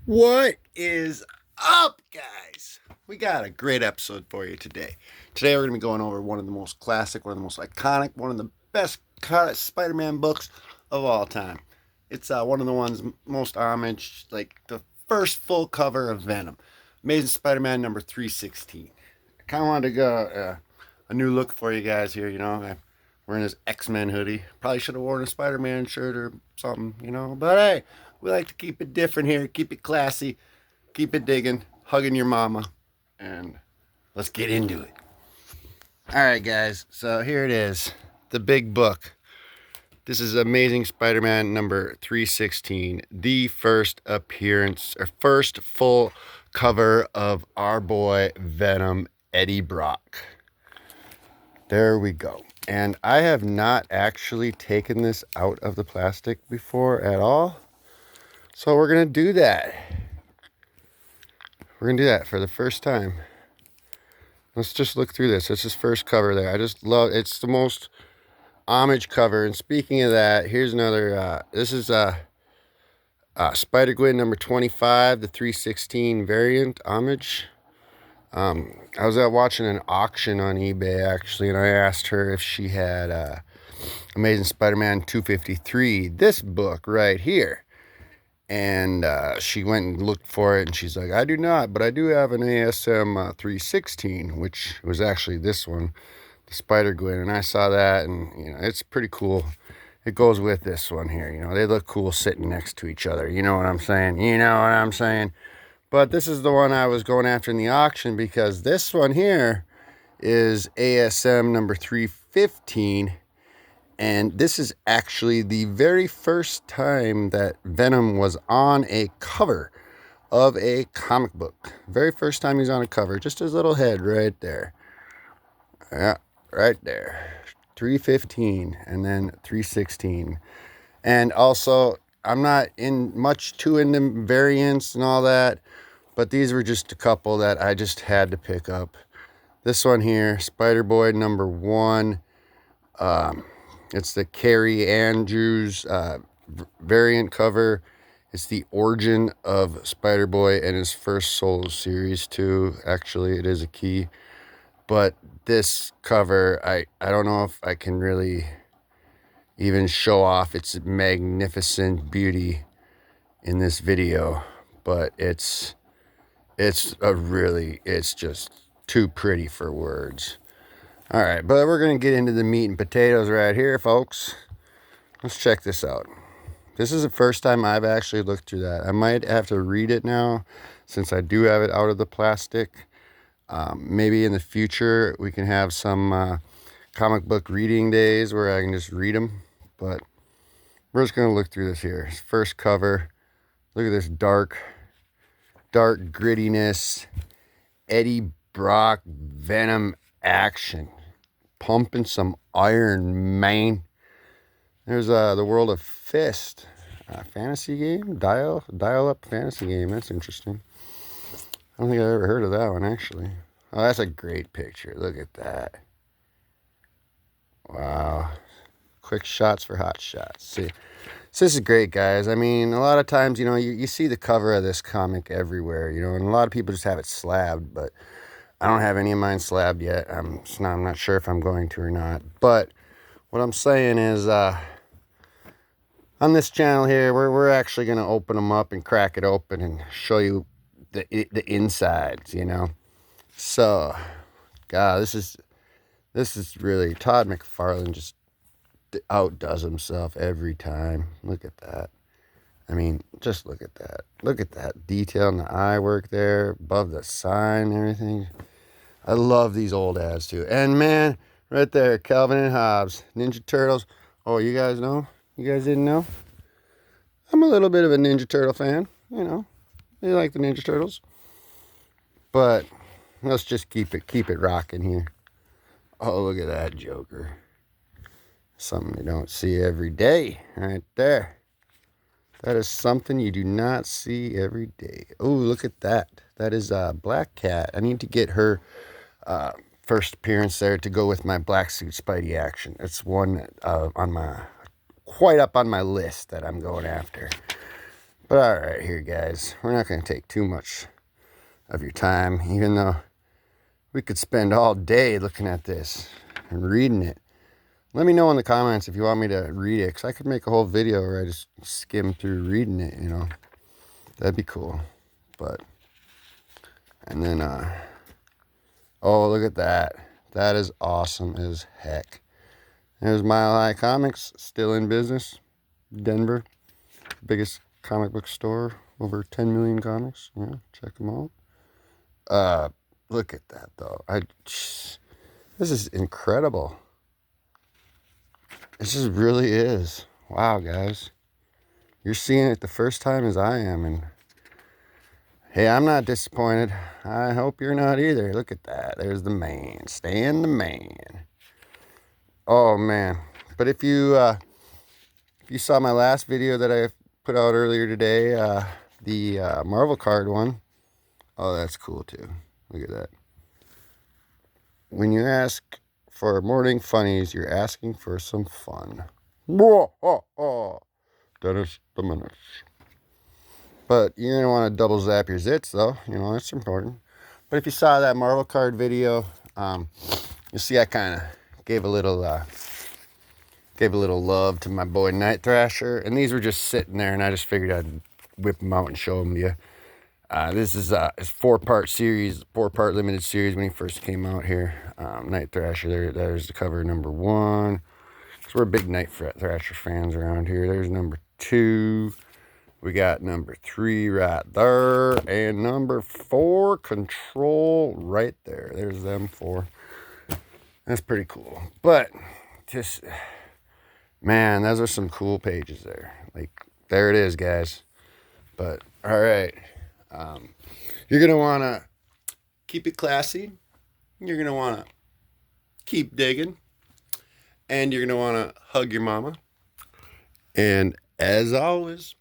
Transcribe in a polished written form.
What is up, guys? We got a great episode for you today. Today, we're going to be going over one of the most classic, one of the most iconic, one of the best Spider Man books of all time. It's one of the ones most homaged, like the first full cover of Venom. Amazing Spider Man number 316. I kind of wanted to go a new look for you guys here, I'm wearing this X-Men hoodie. Probably should have worn a Spider-Man shirt or something, But hey, we like to keep it different here, keep it classy, keep it digging, hugging your mama, and let's get into it. All right, guys. So here it is, the big book. This is Amazing Spider-Man number 316, the first appearance or first full cover of our boy Venom, Eddie Brock. There we go. And I have not actually taken this out of the plastic before at all. So we're going to do that. We're going to do that for the first time. Let's just look through this. This is first cover there. I just love, it's the most homage cover. And speaking of that, here's another, this is Spider-Gwen number 25, the 316 variant homage. I was out watching an auction on eBay, actually, and I asked her if she had Amazing Spider-Man 253, this book right here. And she went and looked for it, and she's like, I do not, but I do have an ASM 316, which was actually this one, the Spider-Gwen, and I saw that, and, it's pretty cool. It goes with this one here, they look cool sitting next to each other, you know what I'm saying? You know what I'm saying? But this is the one I was going after in the auction because this one here is ASM number 315. And this is actually the very first time that Venom was on a cover of a comic book. Very first time he's on a cover. Just his little head right there. Yeah, right there. 315 and then 316. And also, I'm not too into variants and all that. But these were just a couple that I just had to pick up. This one here, Spider-Boy number 1. It's the Carrie Andrews variant cover. It's the origin of Spider-Boy and his first solo series too. Actually, it is a key. But this cover, I don't know if I can really even show off its magnificent beauty in this video. But it's just too pretty for words. All right, but we're going to get into the meat and potatoes right here, folks. Let's check this out. This is the first time I've actually looked through that. I might have to read it now since I do have it out of the plastic. Maybe in the future we can have some comic book reading days where I can just read them. But we're just going to look through this here. First cover. Look at this dark grittiness, Eddie Brock Venom action, pumping some iron, man. There's the World of Fist fantasy game, dial up fantasy game. That's interesting. I don't think I've ever heard of that one actually. Oh, that's a great picture. Look at that. Wow. Quick shots for hot shots. See. So this is great, guys. I mean, a lot of times, you see the cover of this comic everywhere, and a lot of people just have it slabbed, but I don't have any of mine slabbed yet. I'm not sure if I'm going to or not. But what I'm saying is, on this channel here, we're actually going to open them up and crack it open and show you the insides, So, God, this is really, Todd McFarlane just outdoes himself every time. Look at that. I mean, just look at that. Look at that detail in the eye work there, above the sign and everything. I love these old ads too. And man, right there, Calvin and Hobbes, Ninja Turtles. Oh, you guys know? You guys didn't know? I'm a little bit of a Ninja Turtle fan. I like the Ninja Turtles. But let's just keep it rocking here. Oh, look at that Joker. Something you don't see every day, right there. That is something you do not see every day. Oh, look at that. That is Black Cat. I need to get her first appearance there to go with my Black Suit Spidey action. It's one quite up on my list that I'm going after. But all right, here, guys. We're not going to take too much of your time, even though we could spend all day looking at this and reading it. Let me know in the comments if you want me to read it, because I could make a whole video where I just skim through reading it, you know. That'd be cool. But, and then, oh, look at that. That is awesome as heck. There's Mile High Comics, still in business. Denver, biggest comic book store, over 10 million comics. Yeah, check them out. Look at that, though. This is incredible. This just really is. Wow, guys. You're seeing it the first time as I am, and hey, I'm not disappointed. I hope you're not either. Look at that. There's the man. Stan the man. Oh, man. But if you saw my last video that I put out earlier today, the Marvel card one, oh, that's cool too. Look at that. When you ask for morning funnies, you're asking for some fun. Whoa, oh, oh. Dennis the Menace. But you're going to want to double zap your zits, though. You know, that's important. But if you saw that Marvel card video, you'll see I kind of gave a little love to my boy Night Thrasher. And these were just sitting there, and I just figured I'd whip them out and show them to you. This is a 4-part series, 4-part limited series when he first came out here. Night Thrasher, there's the cover number 1. So we're big Night Thrasher fans around here. There's number 2. We got number 3 right there. And number 4, Control, right there. There's them 4. That's pretty cool. But, just, man, those are some cool pages there. Like, there it is, guys. But, all right. You're going to want to keep it classy. You're going to want to keep digging. And you're going to want to hug your mama. And as always,